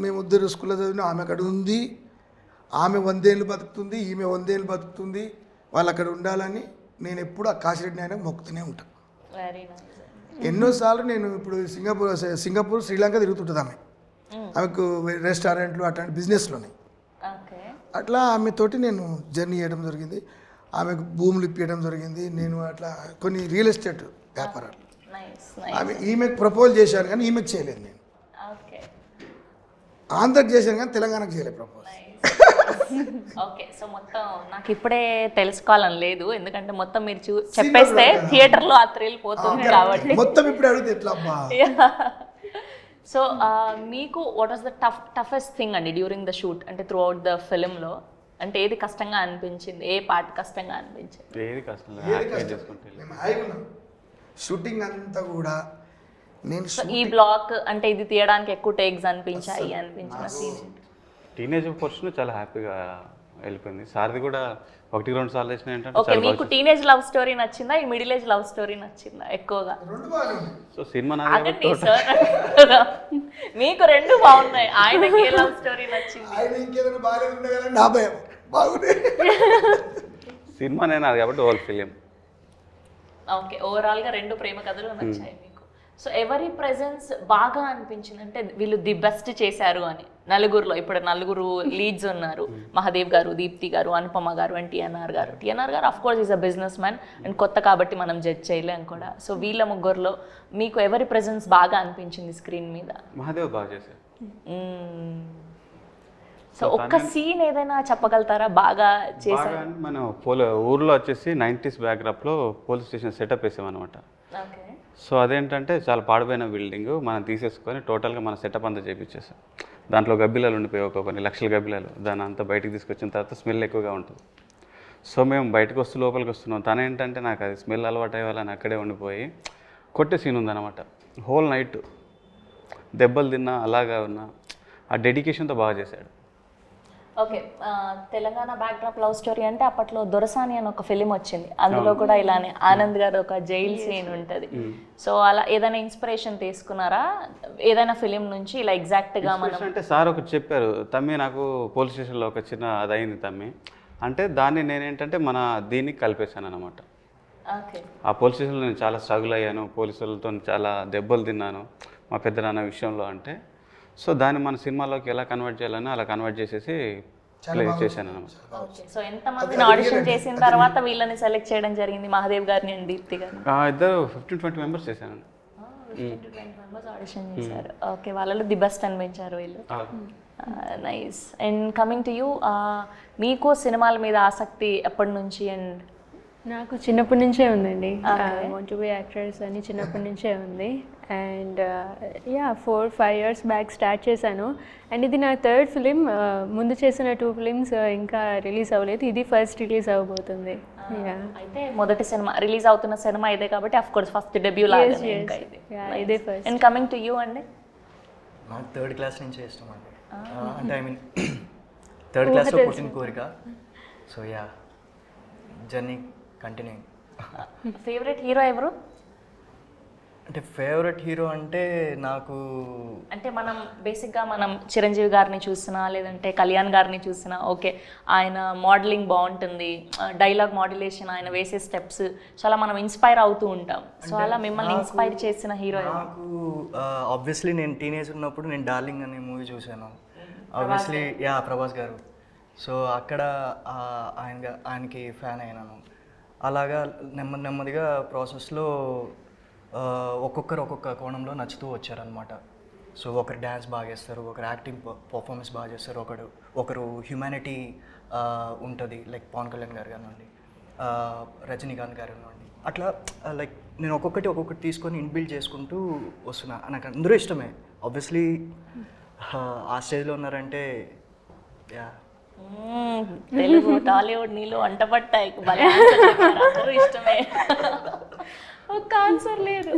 మేము ఇద్దరు స్కూల్లో చదివిన, ఆమె అక్కడ ఉంది. ఆమె 100 ఏళ్ళు బతుకుతుంది, ఈమె 100 ఏళ్ళు బతుకుతుంది. వాళ్ళు అక్కడ ఉండాలని నేను ఎప్పుడు ఆ కాశీరెడ్డి నాయనకు మొక్కుతూనే ఉంటాను. Very nice. ఎన్నోసార్లు నేను ఇప్పుడు సింగపూర్ శ్రీలంక తిరుగుతుంటుంది ఆమె. ఆమెకు రెస్టారెంట్లు అట్లాంటి బిజినెస్లోనే. అట్లా ఆమెతోటి నేను జర్నీ చేయడం జరిగింది. ఆమెకు భూములు ఇప్పించడం జరిగింది. నేను అట్లా కొన్ని రియల్ ఎస్టేట్ వ్యాపారాలు. ఈమెకు ప్రపోజ్ చేశాను కానీ ఈమెకు చేయలేదు. నేను ఆంధ్రకి చేశాను కానీ తెలంగాణకు చేయలేదు ప్రపోజ్. ఓకే సో మొత్తం నాకు ఇప్పుడే తెలుసుకోవాలని లేదు, ఎందుకంటే మొత్తం మీరు చెప్పేస్తే థియేటర్లో ఆ థ్రిల్ పోతుంది కాబట్టి మొత్తం ఇప్పుడు అడిగితే ఎట్లా అబ్బా. సో మీకు what was the toughest thing అండి డ్యూరింగ్ ద షూట్? అంటే త్రూ అవుట్ ద ఫిల్మ్లో అంటే ఏది కష్టంగా అనిపించింది? ఏ పార్ట్ కష్టంగా అనిపించింది? ఏది కష్టం షూటింగ్ అంతా కూడా నేను ఈ బ్లాక్ అంటే ఇది తీయడానికి ఎక్కువ టేక్స్ అనిపించాయి అనిపించిన సీన్? టీనేజ్ పోర్షన్ చాలా హ్యాపీగా వెళ్ళిపోయింది. సార్ది కూడా 1-2 సార్లు వేసిన ఏంటంటే. ఓకే మీకు టీనేజ్ లవ్ స్టోరీ నచ్చిందా, ఈ మిడిల్ ఏజ్ లవ్ స్టోరీ నచ్చిందా ఎక్కువగా? సో సినిమా ఆగండి సార్, మీకు రెండు బాగున్నాయి, ఆయనకి ఏ లవ్ స్టోరీ నచ్చింది? సినిమా నేను అది కాబట్టి ఓల్ ఫిలిం. ఓకే ఓవరాల్ గా రెండు ప్రేమ కథలు నచ్చాయి మీకు. సో ఎవరి ప్రెజెన్స్ బాగా అనిపించింది అంటే వీళ్ళు ది బెస్ట్ చేశారు అని నలుగురులో? ఇప్పుడు నలుగురు లీడ్స్ ఉన్నారు, మహాదేవ్ గారు, దీప్తి గారు, అనుపమ గారు అండ్ టిఎన్ఆర్ గారు. టిఎన్ఆర్ గారు of course is a business man and కొత్త కాబట్టి మనం జడ్జ్ చేయలేం కూడా. సో వీళ్ళ ముగ్గురులో మీకు ఎవరి ప్రెజెన్స్ బాగా అనిపించింది స్క్రీన్ మీద? మహాదేవ్ బాగా చేశారు. సో ఒక్క సీన్ ఏదైనా చెప్పగలుగుతారా బాగా చేశారు? మనం ఊర్లో వచ్చేసి 90s బ్యాక్డ్రాప్లో పోలీస్ స్టేషన్ సెటప్ వేసామన్నమాట. ఓకే. సో అదేంటంటే చాలా పాడిపోయిన బిల్డింగ్ మనం తీసేసుకొని టోటల్గా మన సెటప్ అంతా చేయించేసాం. దాంట్లో గబ్బిలాలు ఉండిపోయి కొన్ని లక్షల గబ్బిలాలు, దాని అంతా బయటికి తీసుకొచ్చిన తర్వాత స్మెల్ ఎక్కువగా ఉంటుంది. సో మేము బయటకు వస్తూ లోపలికి వస్తున్నాం. తను ఏంటంటే నాకు అది స్మెల్ అలవాటు అయ్యేవాళ్ళని అక్కడే ఉండిపోయి కొట్టే సీన్ ఉందన్నమాట. హోల్ నైట్ దెబ్బలు తిన్నా అలాగా ఉన్నా ఆ డెడికేషన్తో బాగా చేశాడు. Okay. Telangana backdrop love story అంటే అప్పట్లో దొరసాని అని ఒక ఫిలిం వచ్చింది, అందులో కూడా ఇలానే ఆనంద్ గారు ఒక జైల్ సీన్ ఉంటుంది. సో అలా ఏదైనా ఇన్స్పిరేషన్ తీసుకున్నారా ఏదైనా ఫిలిం నుంచి ఇలా ఎగ్జాక్ట్గా? మనం అంటే సార్ ఒకటి చెప్పారు, తమ్మి నాకు పోలీస్ స్టేషన్లో ఒక చిన్న అదైంది తమ్మి అంటే దాన్ని నేనేంటంటే దీనికి కలిపేశాను అనమాట. ఓకే. ఆ పోలీస్ స్టేషన్లో నేను చాలా స్ట్రగుల్ అయ్యాను, పోలీసులతో చాలా దెబ్బలు తిన్నాను మా పెద్దనాన్న విషయంలో అంటే. సో దాన్ని మన సినిమాలోకి ఎలా కన్వర్ట్ చేయాలని అలా కన్వర్ట్ చేసేసి ప్లే చేశాను అనమాట. ఓకే. సో ఎంతమందిని ఆడిషన్ చేసిన తర్వాత వీళ్ళని సెలెక్ట్ చేయడం జరిగింది, మహాదేవ్ గారిని అండ్ దీప్తి గారిని? ఇద్దరు 15-20 మెంబర్స్ చేశాను. 15-20 మెంబర్స్ ఆడిషన్ చేశారు. ఓకే. వాళ్ళలో ది బెస్ట్ అనిపించారు వీళ్ళు. Nice. And coming to you, మీకు సినిమాల మీద ఆసక్తి ఎప్పటి నుంచి? అండ్ నాకు చిన్నప్పటి నుంచే ఉందండి, వాంట్ టు బి యాక్ట్రెస్ అని చిన్నప్పటి నుంచే ఉంది. అండ్ 4-5 years బ్యాక్ స్టార్ట్ చేశాను. అండ్ ఇది నా థర్డ్ ఫిలిం. ముందు చేసిన 2 films ఇంకా రిలీజ్ అవ్వలేదు, ఇది ఫస్ట్ రిలీజ్ అవ్వబోతుంది. అయితే మొదటి సినిమా రిలీజ్ అవుతున్న సినిమా ఇదే కాబట్టి ఆఫ్ కోర్స్ ఫస్ట్ డెబ్యూ లాగా ఇదే first. And coming to you అండి, నాకు 3rd class నుంచే ఇష్టం అండి. అంటే ఐ మీన్ 3rd classలో పుట్టిన కోరిక. So journey continue. Favourite hero ఎవరు? అంటే ఫేవరెట్ హీరో అంటే నాకు అంటే మనం బేసిక్గా మనం చిరంజీవి గారిని చూసినా లేదంటే కళ్యాణ్ గారిని చూసినా ఓకే ఆయన మోడలింగ్ బాగుంటుంది, డైలాగ్ మాడ్యులేషన్, ఆయన వేసే స్టెప్స్ చాలా మనం ఇన్స్పైర్ అవుతూ ఉంటాం. సో అలా మిమ్మల్ని ఇన్స్పైర్ చేసిన హీరో నాకు ఆబ్వియస్లీ నేను టీనేజ్ ఉన్నప్పుడు నేను డార్లింగ్ అనే మూవీ చూశాను. ఆబ్వియస్లీ ప్రభాస్ గారు. సో అక్కడ ఆయనకి ఫ్యాన్ అయినాను. అలాగా నెమ్మదిగా ప్రాసెస్లో ఒక్కొక్కరు ఒక్కొక్క కోణంలో నచ్చుతూ వచ్చారనమాట. సో ఒకరు డ్యాన్స్ బాగా చేస్తారు, ఒకరు యాక్టింగ్ పర్ఫార్మెన్స్ బాగా చేస్తారు, ఒకరు హ్యూమానిటీ ఉంటుంది, లైక్ పవన్ కళ్యాణ్ గారు కానివ్వండి, రజనీకాంత్ గారు కానివ్వండి. అట్లా లైక్ నేను ఒక్కొక్కటి తీసుకొని ఇన్బిల్డ్ చేసుకుంటూ వస్తున్నా. నాకు అందరూ ఇష్టమే ఆబ్వియస్లీ. ఆ స్టేజ్లో ఉన్నారంటే తెలుగు టాలీవుడ్ నీళ్ళు అంటపట్టాయి, అందరూ ఇష్టమే. ఒక ఆన్సర్ లేదు.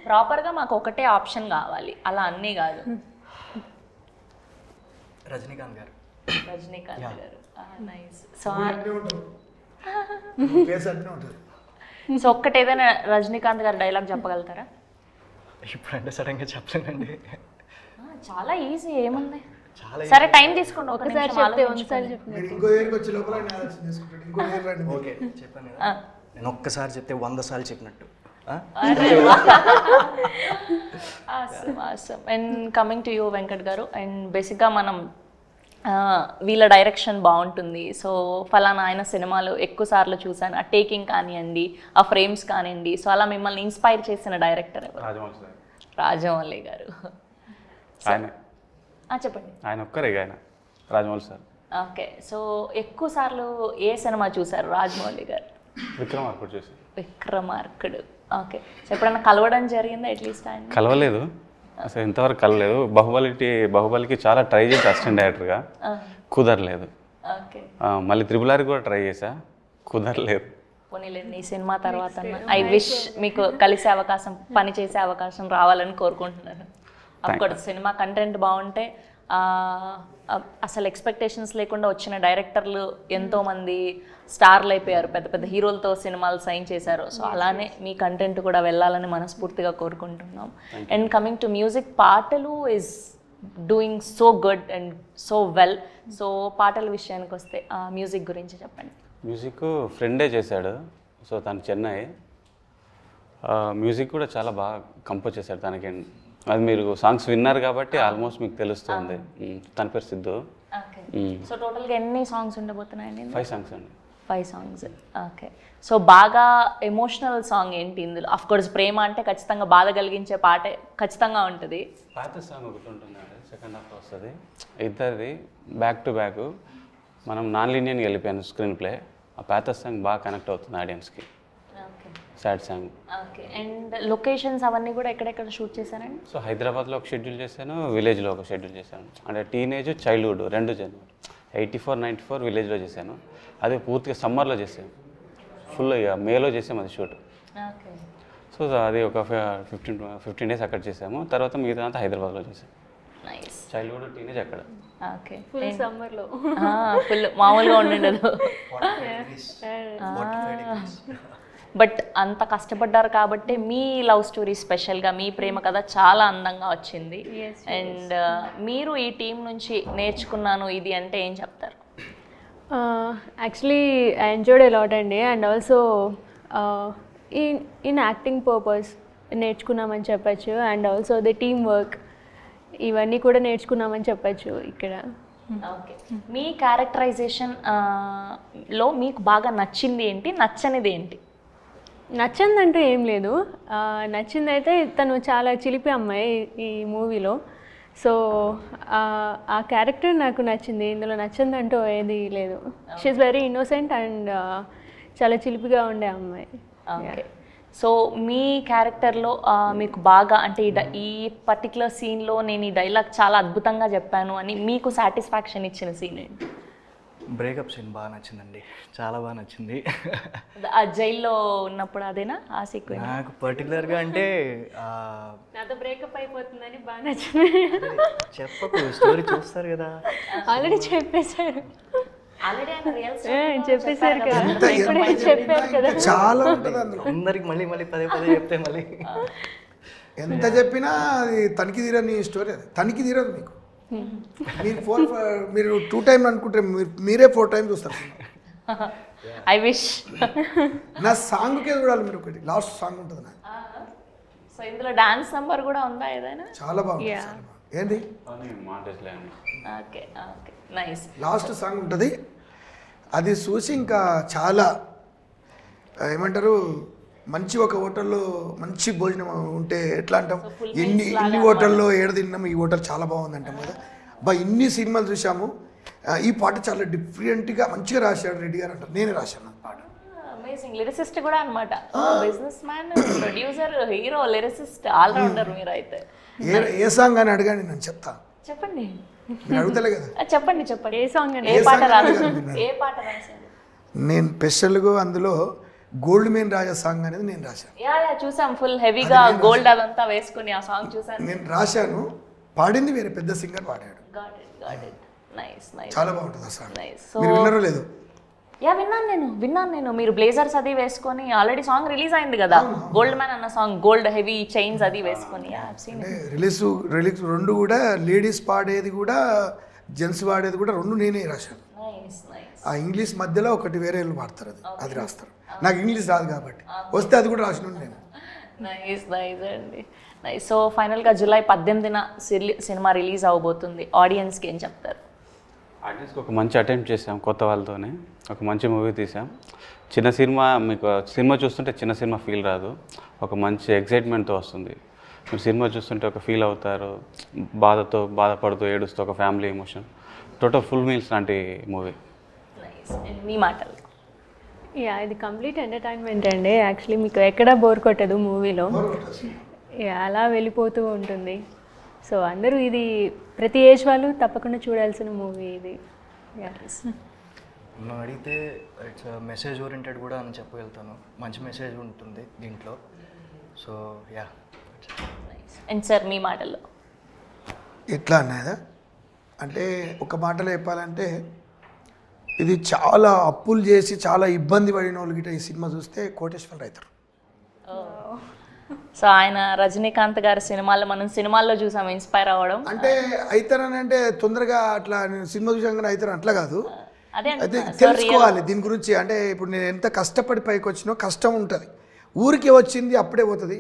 ప్రాపర్గా మాకు ఒకటే ఆప్షన్ కావాలి, అలా అన్నీ కాదు. రజనీకాంత్ గారు. రజనీకాంత్ గారు, నైస్. సో సో ఒక్కటి ఏదైనా రజనీకాంత్ గారు డైలాగ్ చెప్పగలుగుతారా? ఇప్పుడంటే సడన్గా చెప్పలేనండి. చాలా ఈజీ, ఏముంది. సరే టైం తీసుకోండి, ఒకసారి చెప్తే ఒకసారి చెప్పండి. ఓకే చెప్పాను కదా, నేను ఒక్కసారి చెప్తే 100 సార్లు చెప్పినట్టు. And coming to you Venkat గారు, అండ్ బేసిక్గా మనం వీళ్ళ డైరెక్షన్ బాగుంటుంది, సో ఫలానా ఆయన సినిమాలు ఎక్కువ సార్లు చూసాను, ఆ టేకింగ్ కానివ్వండి, ఆ ఫ్రేమ్స్ కానివ్వండి, సో అలా మిమ్మల్ని ఇన్స్పైర్ చేసిన డైరెక్టర్ ఎవరు? రాజమౌళి గారు. చెప్పండి. ఆయన ఒక్కరే ఆయన రాజమౌళి సార్. ఓకే. సో ఎక్కువ సార్లు ఏ సినిమా చూసారు రాజమౌళి గారు? విక్రమార్కుడు చూసారు. విక్రమార్కుడు. ఓకే. సో ఎప్పుడన్నా కలవడం జరిగిందా అట్లీస్ట్ ఆయన? కలవలేదు, అసలు ఇంతవరకు కలవలేదు. బాహుబలికి చాలా ట్రై చేసి అసిస్టెంట్ డైరెక్టర్గా కుదరలేదు. ఓకే. మళ్ళీ త్రిబుల్ ఆర్ కూడా ట్రై చేసా, కుదరలేదు. పోనీలేండి, ఈ సినిమా తర్వాత ఐ విష్ మీకు కలిసే అవకాశం, పని చేసే అవకాశం రావాలని కోరుకుంటున్నాను. అఫ్కోర్స్ సినిమా కంటెంట్ బాగుంటే అసలు ఎక్స్పెక్టేషన్స్ లేకుండా వచ్చిన డైరెక్టర్లు ఎంతోమంది స్టార్లు అయిపోయారు, పెద్ద పెద్ద హీరోలతో సినిమాలు సైన్ చేశారు. సో అలానే మీ కంటెంట్ కూడా వెళ్ళాలని మనస్ఫూర్తిగా కోరుకుంటున్నాం. అండ్ కమింగ్ టు మ్యూజిక్, పాటలు is doing so good and so well. So పాటల విషయానికి వస్తే మ్యూజిక్ గురించి చెప్పండి. మ్యూజిక్ ఫ్రెండే చేశాడు, సో తను చెన్నై. మ్యూజిక్ కూడా చాలా బాగా కంపోజ్ చేశాడు తనకి. అది మీరు సాంగ్స్ విన్నారు కాబట్టి ఆల్మోస్ట్ మీకు తెలుస్తుంది. తన పేరు సిద్ధు. ఓకే. సో టోటల్గా ఎన్ని సాంగ్స్ ఉండబోతున్నాయండి? 5 సాంగ్స్ అండి. 5 సాంగ్స్. ఓకే. సో బాగా ఎమోషనల్ సాంగ్ ఏంటి ఇందులో? అఫ్ కోర్స్ ప్రేమ అంటే ఖచ్చితంగా బాధ కలిగించే పాటే ఖచ్చితంగా ఉంటుంది. పాత సాంగ్ ఒకటి ఉంటుందండి, సెకండ్ హాఫ్ వస్తుంది. ఇద్దరిది బ్యాక్ టు బ్యాక్. మనం నాన్ లీనియర్గా వెళ్ళిపోయాను స్క్రీన్ ప్లే. ఆ పాత సాంగ్ బాగా కనెక్ట్ అవుతుంది ఆడియన్స్కి. Okay. Sad song. Okay. And locations అవన్నీ కూడా ఎక్కడెక్కడ షూట్ చేశారండి? సో హైదరాబాద్లో ఒక షెడ్యూల్ చేశాను, విలేజ్లో ఒక షెడ్యూల్ చేశాను. అంటే టీనేజ్ చైల్డ్హుడ్ రెండు జనవరి 84, 94 విలేజ్లో చేశాను. అది పూర్తిగా సమ్మర్లో చేసాను, ఫుల్ ఇక మేలో చేసాము అది షూట్. ఓకే. సో అది ఒక 15 డేస్ అక్కడ చేసాము. తర్వాత మిగతా అంతా హైదరాబాద్లో చేసాము. నైస్. చైల్డ్హుడ్ టీనేజ్ అక్కడ. ఓకే. ఫుల్ సమ్మర్లో ఫుల్ మామూలుగా ఉండదు. బట్ అంత కష్టపడ్డారు కాబట్టి మీ లవ్ స్టోరీ స్పెషల్గా, మీ ప్రేమ కథ చాలా అందంగా వచ్చింది. అండ్ మీరు ఈ టీం నుంచి నేర్చుకున్నాను ఇది అంటే ఏం చెప్తారు? Actually I enjoyed a lot అండి. And also in acting purpose నేర్చుకున్నామని చెప్పచ్చు. And also the team work ఇవన్నీ కూడా నేర్చుకున్నామని చెప్పచ్చు ఇక్కడ. ఓకే. మీ క్యారెక్టరైజేషన్ లో మీకు బాగా నచ్చింది ఏంటి, నచ్చనిది ఏంటి? నచ్చిందంటూ ఏం లేదు. నచ్చింది అయితే తను చాలా చిలిపి అమ్మాయి ఈ మూవీలో. సో ఆ క్యారెక్టర్ నాకు నచ్చింది. ఇందులో నచ్చిందంటూ ఏది లేదు. షీఈస్ వెరీ ఇన్నోసెంట్ అండ్ చాలా చిలిపిగా ఉండే అమ్మాయి. ఓకే. సో మీ క్యారెక్టర్లో మీకు బాగా అంటే ఈ పర్టికులర్ సీన్లో నేను ఈ డైలాగ్ చాలా అద్భుతంగా చెప్పాను అని మీకు సాటిస్ఫాక్షన్ ఇచ్చిన సీన్ ఏంటి? బ్రేకప్ సీన్ బాగా నచ్చిందండి, చాలా బాగా నచ్చింది. ఆ జైల్లో ఉన్నప్పుడు అదేనా ఆ సీక్వెన్స్? నాకు పర్టికులర్గా అంటే నాతో బ్రేకప్ అయిపోతుందని బాగా నచ్చింది. చెప్పకు, స్టోరీ చూస్తారు కదా. ఆల్రెడీ చెప్పేశారు. ఆల్రెడీ చెప్పేశారు కదా, ఇప్పుడే చెప్పారు కదా. చాలా ఉంటుంది అందులో. అందరికి మళ్ళీ మళ్ళీ పదే పదే చెప్తే మళ్ళీ ఎంత చెప్పినా అది తనిఖీ తీరని స్టోరీ. అది తనిఖీ తీరదు మీకు. మీరు 2 టైమ్ అనుకుంటే మీరే 4 టైమ్ చూస్తారు. I wish. నా సాంగ్కే చూడాలి మీరు. ఒకటి లాస్ట్ సాంగ్ ఉంటుంది నా. సో ఇందులో డాన్స్ నెంబర్ కూడా ఉందా ఏదైనా? చాలా బాగుంది. చాలా బాగుంది. ఏంది okay. Okay. Nice. Last song ఉంటుంది, అది చూసి ఇంకా చాలా ఏమంటారు, మంచి ఒక హోటల్లో మంచి భోజనం ఉంటే ఎట్లా అంటాం, ఇన్ని హోటల్లో ఏడు తిన్నాం, ఈ హోటల్ చాలా బాగుంది అంటాం కదా. ఇన్ని సినిమాలు చూసాము, ఈ పాట చాలా డిఫరెంట్గా మంచిగా రాశాడు రెడ్డి గారు అంటారు. నేనే రాశాను పాట. అమేజింగ్. లిరిసిస్ట్ కూడా అనమాట. Businessman, producer, hero, lyricist, all rounder మీరు అయితే. ఏ సాంగ్ అని అడగాని నేను చెప్తా. చెప్పండి. మీరు అడుగుతలే కదా. చెప్పండి. చెప్పండి. ఏ సాంగ్ ఏ పాట రాశారు? ఏ పాట రాశారు? నేను స్పెషల్గా అందులో గోల్డ్ మెయిన్ రాజా సాంగ్ అనేది నేను రాశాను. యా చూసాం, ఫుల్ హెవీగా గోల్డ్ అదంతా వేసుకుని ఆ సాంగ్ చూసాను. నేను రాశాను, పాడింది వేరే పెద్ద సింగర్ పాడాడు. నైస్. నైస్. చాలా బాగుంటుంది ఆ సాంగ్. నైస్. మీరు విన్నారో లేదు? యా విన్నాను నేను. మీరు బ్లేజర్స్ అది వేసుకొని ఆల్రెడీ సాంగ్ రిలీజ్ అయింది కదా, గోల్డ్ మ్యాన్ అన్న సాంగ్, గోల్డ్ హెవీ చైన్స్ అది వేసుకొని. అంటే రిలీజ్ రెండు కూడా లేడీస్ పాడేది కూడా జెంట్స్ పాడేది కూడా రెండు నేనే రాశాను. ఆ ఇంగ్లీష్ మధ్యలో ఒకటి వేరే వాళ్ళు పాడతారు, అది రాస్తారు. నాకు ఇంగ్లీష్ రాదు కాబట్టి వస్తే అది కూడా రాసిన నేను. నైస్ అండి. నైస్. సో ఫైనల్గా జూలై 18న సినిమా రిలీజ్ అవబోతుంది. ఆడియన్స్కి ఏం చెప్తారు? ఆడియన్స్కి ఒక మంచి అటెంప్ట్ చేసాం, కొత్త వాళ్ళతోనే ఒక మంచి మూవీ తీసాం. చిన్న సినిమా, మీకు సినిమా చూస్తుంటే చిన్న సినిమా ఫీల్ రాదు, ఒక మంచి ఎగ్జైట్మెంట్తో వస్తుంది. మీరు సినిమా చూస్తుంటే ఒక ఫీల్ అవుతారు, బాధపడుతూ ఏడుస్తూ ఒక family emotion, total full meals లాంటి మూవీ. మీ మాటలు? యా, ఇది కంప్లీట్ ఎంటర్టైన్మెంట్ అండి. యాక్చువల్లీ మీకు ఎక్కడా బోర్ కొట్టదు మూవీలో. అలా వెళ్ళిపోతూ ఉంటుంది. సో అందరూ ఇది ప్రతి ఏజ్ వాళ్ళు తప్పకుండా చూడాల్సిన మూవీ ఇది. నన్ను అడిగితే ఇట్స్ మెసేజ్ ఓరియంటెడ్ కూడా అని చెప్పగలుగుతాను. మంచి మెసేజ్ ఉంటుంది దీంట్లో. So yeah. అండ్ సార్ మీ మాటల్లో? ఎట్లా అన్నదా అంటే ఒక మాటలో చెప్పాలంటే, ఇది చాలా అప్పులు చేసి చాలా ఇబ్బంది పడిన వాళ్ళు గిట్ట ఈ సినిమా చూస్తే కోటేశ్వర అవుతారు. సో ఆయన రజనీకాంత్ గారి సినిమాల్లో మనం సినిమాల్లో చూసాం ఇన్స్పైర్ అవ్వడం. అంటే అవుతారని అంటే తొందరగా అట్లా సినిమా చూసాగానే అవుతారు అట్లా కాదు. అదే అయితే తెలుసుకోవాలి దీని గురించి. అంటే ఇప్పుడు నేను ఎంత కష్టపడి పైకి వచ్చినో కష్టం ఉంటుంది, ఊరికే వచ్చింది అప్పుడే పోతుంది,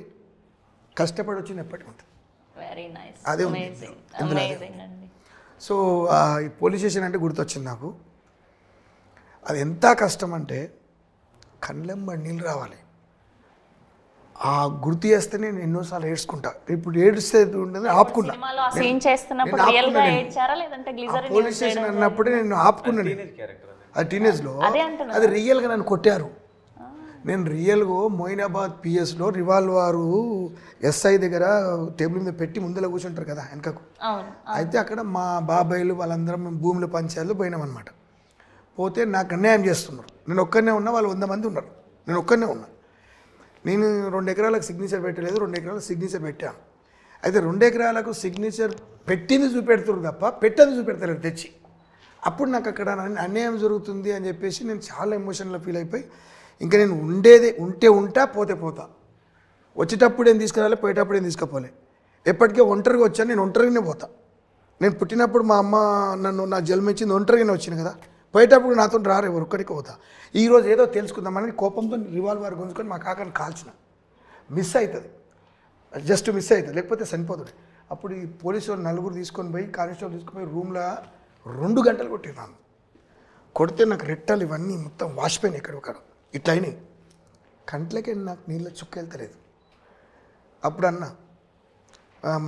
కష్టపడి వచ్చింది ఎప్పటికీ ఉంటుంది. వెరీ నైస్, అదే ఉంది. అమేజింగ్ ఇందులో అదే అమేజింగ్ అండి. సో ఈ పోలీస్ స్టేషన్ అంటే గుర్తొచ్చింది నాకు. అది ఎంత కష్టం అంటే కళ్ళెంబ నీళ్ళు రావాలి. ఆ గుర్తు చేస్తే నేను ఎన్నోసార్లు ఏడ్చుకుంటా. ఇప్పుడు ఏడుస్తే ఉండదు ఆపుకున్నా. సినిమాలో ఆ సీన్ చేస్తున్నప్పుడు నేను రియల్ గా ఆపుకున్నా. ఏడ్చారా లేదంటే గ్లిజరిన్ పోలీస్ స్టేషన్ అన్నప్పుడే నేను ఆపుకున్నాను. క్యారెక్టర్ అది టీనేజ్లో అదే అంటున్నా. అది రియల్గా నన్ను కొట్టారు. నేను రియల్గా మొయినాబాద్ పిఎస్లో రివాల్వారు ఎస్ఐ దగ్గర టేబుల్ మీద పెట్టి ముందర కూర్చుంటారు కదా వెనకకు. అవును. అయితే అక్కడ మా బాబాయిలు వాళ్ళందరం మేము భూముల పంచాయతీలో పోయినామన్నమాట. పోతే నాకు అన్యాయం చేస్తున్నారు. నేను ఒక్కనే ఉన్నా, వాళ్ళు 100 మంది ఉన్నారు, నేను ఒక్కనే ఉన్నా. నేను 2 ఎకరాలకు సిగ్నేచర్ పెట్టలేదు, 2 ఎకరాలకు సిగ్నేచర్ పెట్టాను. అయితే 2 ఎకరాలకు సిగ్నేచర్ పెట్టింది చూపెడుతున్నారు తప్ప పెట్టదు చూపెడతారు తెచ్చి. అప్పుడు నాకు అక్కడ అన్యాయం జరుగుతుంది అని చెప్పేసి నేను చాలా ఎమోషనల్గా ఫీల్ అయిపోయి ఇంకా నేను ఉంటే ఉంటా, పోతే పోతా. వచ్చేటప్పుడు ఏం తీసుకురాలి, పోయేటప్పుడు ఏం తీసుకుపోలే. ఎప్పటికే ఒంటరిగా వచ్చాను, నేను ఒంటరిగానే పోతా. నేను పుట్టినప్పుడు మా అమ్మ నా జన్మించింది ఒంటరిగానే వచ్చింది కదా, పోయేటప్పుడు నాతో రారు ఎవరు, ఒక్కడికి పోతా. ఈరోజు ఏదో తెలుసుకుందామని కోపంతో రివాల్వర్ గుంజుకొని మా కాకని కాల్చిన. మిస్ అవుతుంది, జస్ట్ మిస్ అవుతుంది, లేకపోతే చనిపోతుంది. అప్పుడు ఈ పోలీసు వాళ్ళు 4 తీసుకొని పోయి కానిస్టేబుల్ తీసుకొని పోయి రూమ్లో 2 గంటలు కొట్టినాను. కొడితే నాకు రెట్టాలు ఇవన్నీ మొత్తం వాసిపోయినాయి, ఎక్కడొక్కడ ఇట్లా అయినాయి. కంట్లకే నాకు నీళ్ళ చుక్క వెళ్తలేదు. అప్పుడు అన్నా,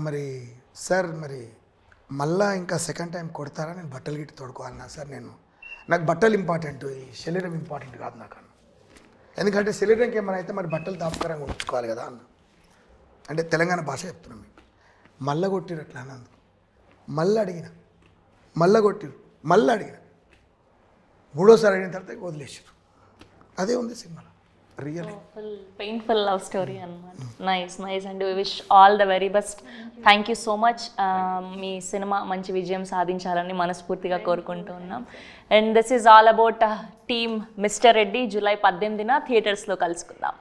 మరి సార్ మరి మళ్ళా ఇంకా సెకండ్ టైం కొడతారా, నేను బట్టలు గిట్టి తోడుకోవాలన్నా సార్, నాకు బట్టలు ఇంపార్టెంట్, ఈ శరీరం ఇంపార్టెంట్ కాదు నాకు అన్న. ఎందుకంటే శరీరంకి ఏమైనా అయితే మరి బట్టలు తాపకరంగా ఉంచుకోవాలి కదా అన్న. అంటే తెలంగాణ భాష చెప్తున్నాం మీకు. మళ్ళా కొట్టిరు అట్లా అన్నందుకు మళ్ళీ అడిగిన, మళ్ళీ కొట్టిరు, మళ్ళీ అడిగిన, 3వ సారి అడిగిన తర్వాత వదిలేసారు. అదే ఉంది సినిమాలో రియల్ పెయిన్ఫుల్ లవ్ స్టోరీ అన్నమాట. Nice nice and we wish all the very best. Thank you so much. మీ సినిమా మంచి విజయం సాధించాలని మనస్ఫూర్తిగా కోరుకుంటూ ఉన్నాం. And this is all about team mister Reddy. July 18న థియేటర్స్లో కలుసుకుందాం.